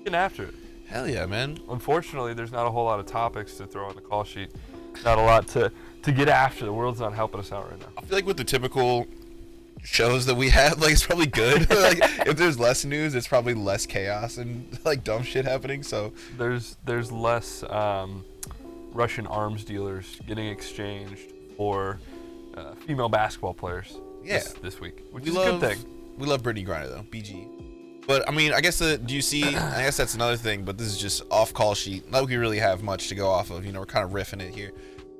getting after it. Hell yeah, man. Unfortunately, there's not a whole lot of topics to throw on the call sheet. Not a lot to get after. The world's not helping us out right now. I feel like with the typical shows that we have, like, it's probably good. Like, if there's less news, it's probably less chaos and like dumb shit happening. So there's less Russian arms dealers getting exchanged for female basketball players. Yeah. This week, which is a good thing. We love Britney Griner though, BG. But I mean, I guess do you see? I guess that's another thing. But this is just off call sheet. Not like we really have much to go off of. You know, we're kind of riffing it here.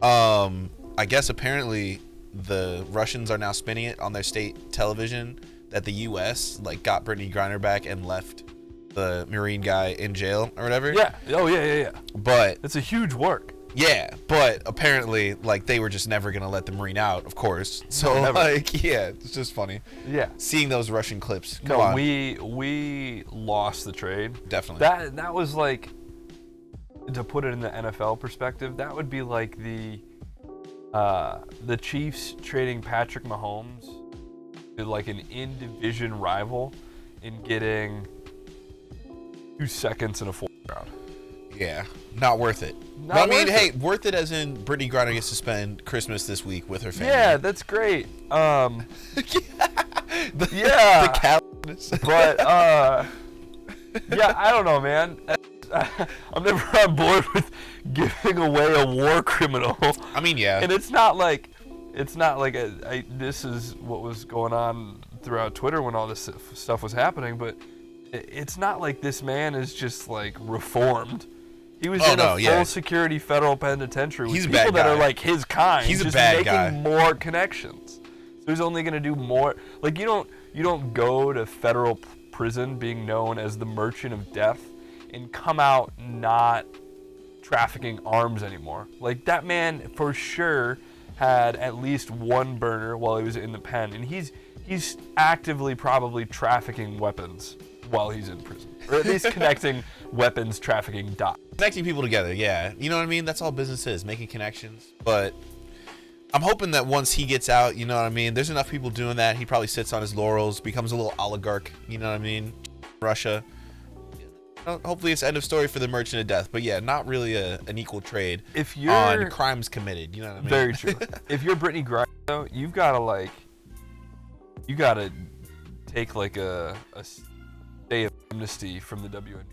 I guess apparently the Russians are now spinning it on their state television that the U.S. like got Britney Griner back and left the Marine guy in jail or whatever. Yeah. Oh yeah. But it's a huge work. Yeah, but apparently, like, they were just never gonna let the Marine out, of course. So, never. like, yeah, it's just funny. Yeah. Seeing those Russian clips. Come on. we lost the trade. Definitely. That was like, to put it in the NFL perspective, that would be like the Chiefs trading Patrick Mahomes to like an in-division rival and getting 2 seconds in a 4th round. Yeah, not worth it. But I mean, hey, worth it as in Britney Griner gets to spend Christmas this week with her family. Yeah, that's great. Yeah. The calendars. But, yeah, I don't know, man. I'm never on board with giving away a war criminal. I mean, yeah. And it's not like this is what was going on throughout Twitter when all this stuff was happening, but it's not like this man is just like reformed. He was in a full security federal penitentiary with people that are like his kind. He's just a bad making guy. more connections. So he's only gonna do more. Like you don't go to federal prison being known as the merchant of death and come out not trafficking arms anymore. Like that man for sure had at least one burner while he was in the pen, and he's actively probably trafficking weapons while he's in prison, or at least connecting weapons trafficking dots. Connecting people together, yeah. You know what I mean? That's all business is, making connections. But I'm hoping that once he gets out, you know what I mean? There's enough people doing that. He probably sits on his laurels, becomes a little oligarch, you know what I mean? Russia. Hopefully it's end of story for the merchant of death. But yeah, not really an equal trade if you're on crimes committed, you know what I mean? Very true. If you're Britney Griner, though, you gotta take like a day of amnesty from the WNBA.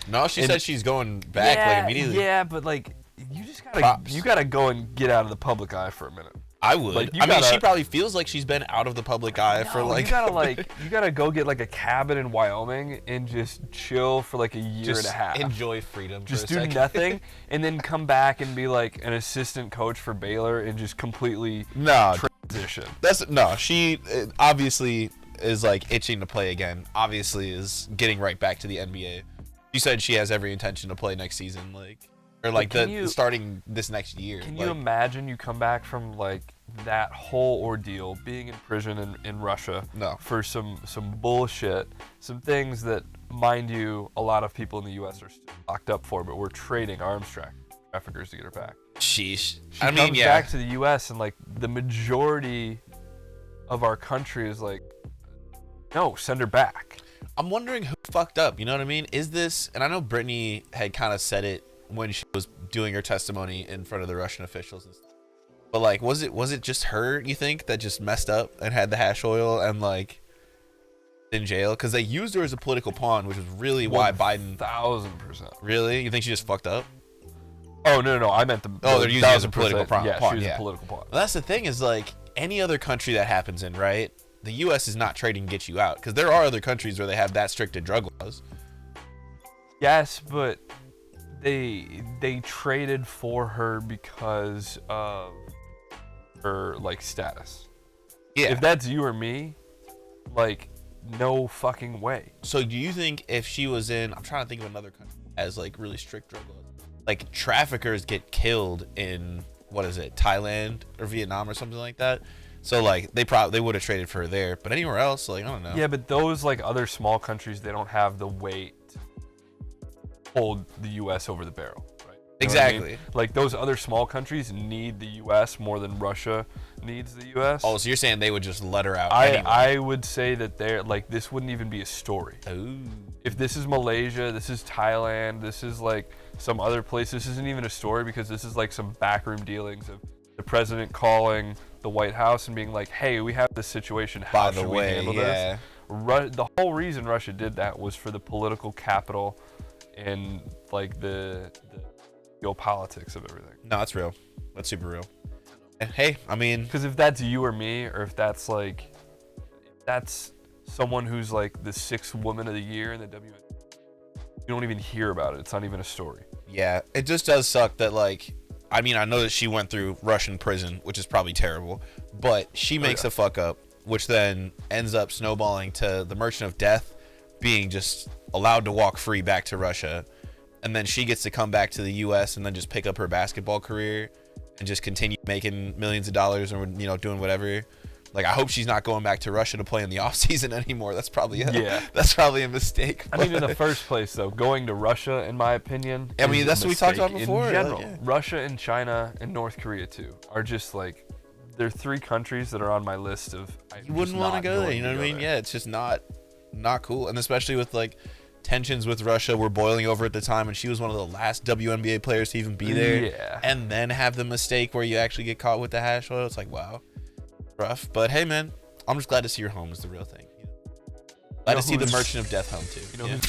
No, she said she's going back like immediately. Yeah, but like you just gotta Props. you gotta go and get out of the public eye for a minute. I would. Like, I mean, she probably feels like she's been out of the public eye for like. You gotta go get like a cabin in Wyoming and just chill for like a year and a half. Enjoy freedom. Just for a do second. nothing, and then come back and be like an assistant coach for Baylor and just completely transition. She obviously is like itching to play again. Obviously is getting right back to the NBA. She said she has every intention to play next season, starting this next year. Can you imagine you come back from like that whole ordeal, being in prison in Russia for some bullshit, some things that, mind you, a lot of people in the U.S. are still locked up for, but we're trading arms traffickers to get her back. Sheesh. She comes back to the U.S. and like the majority of our country is like, no, send her back. I'm wondering who fucked up. You know what I mean? Is this? And I know Britney had kind of said it when she was doing her testimony in front of the Russian officials and stuff. But like, was it just her, you think, that just messed up and had the hash oil and like in jail? Because they used her as a political pawn, which is really why Biden. 1,000%. Really? You think she just fucked up? Oh no! I meant the. They're using her as a political pawn. Yeah, she was a political pawn. Well, that's the thing is like any other country that happens in, right? The U.S. is not trading to get you out because there are other countries where they have that strict drug laws. Yes, but they traded for her because of her like status. Yeah. If that's you or me, like no fucking way. So do you think if she was in, I'm trying to think of another country as like really strict drug laws, like traffickers get killed in what is it, Thailand or Vietnam or something like that? So like they would have traded for her there, but anywhere else, like I don't know. Yeah, but those like other small countries, they don't have the weight to hold the U.S. over the barrel, right? You know what I mean? Exactly. Like those other small countries need the U.S. more than Russia needs the U.S. Oh, so you're saying they would just let her out anyway? I would say that they're like this wouldn't even be a story. Ooh. If this is Malaysia, this is Thailand, this is like some other place, this isn't even a story because this is like some backroom dealings of the president calling the White House and being like, hey, we have this situation. How should we handle this? The whole reason Russia did that was for the political capital and like the geopolitics of everything. No, that's real. That's super real. And hey, I mean, because if that's you or me, or if that's someone who's like the 6th woman of the year in the WNBA, you don't even hear about it. It's not even a story. Yeah, it just does suck that, like, I mean, I know that she went through Russian prison, which is probably terrible, but she makes a fuck up, which then ends up snowballing to the Merchant of Death being just allowed to walk free back to Russia. And then she gets to come back to the U.S. and then just pick up her basketball career and just continue making millions of dollars or, you know, doing whatever. Like, I hope she's not going back to Russia to play in the off season anymore. That's probably that's probably a mistake. I mean, in the first place, though, going to Russia, in my opinion, I mean, that's what we talked about before. In general, like, Russia and China and North Korea too are just like they're 3 countries that are on my list of. You wouldn't want to go there. You know what I mean? There. Yeah, it's just not cool, and especially with like tensions with Russia were boiling over at the time, and she was one of the last WNBA players to even be there. Yeah. And then have the mistake where you actually get caught with the hash oil. It's like, wow, rough. But hey, man, I'm just glad to see her home is the real thing. Glad to see the Merchant of Death home too. You know,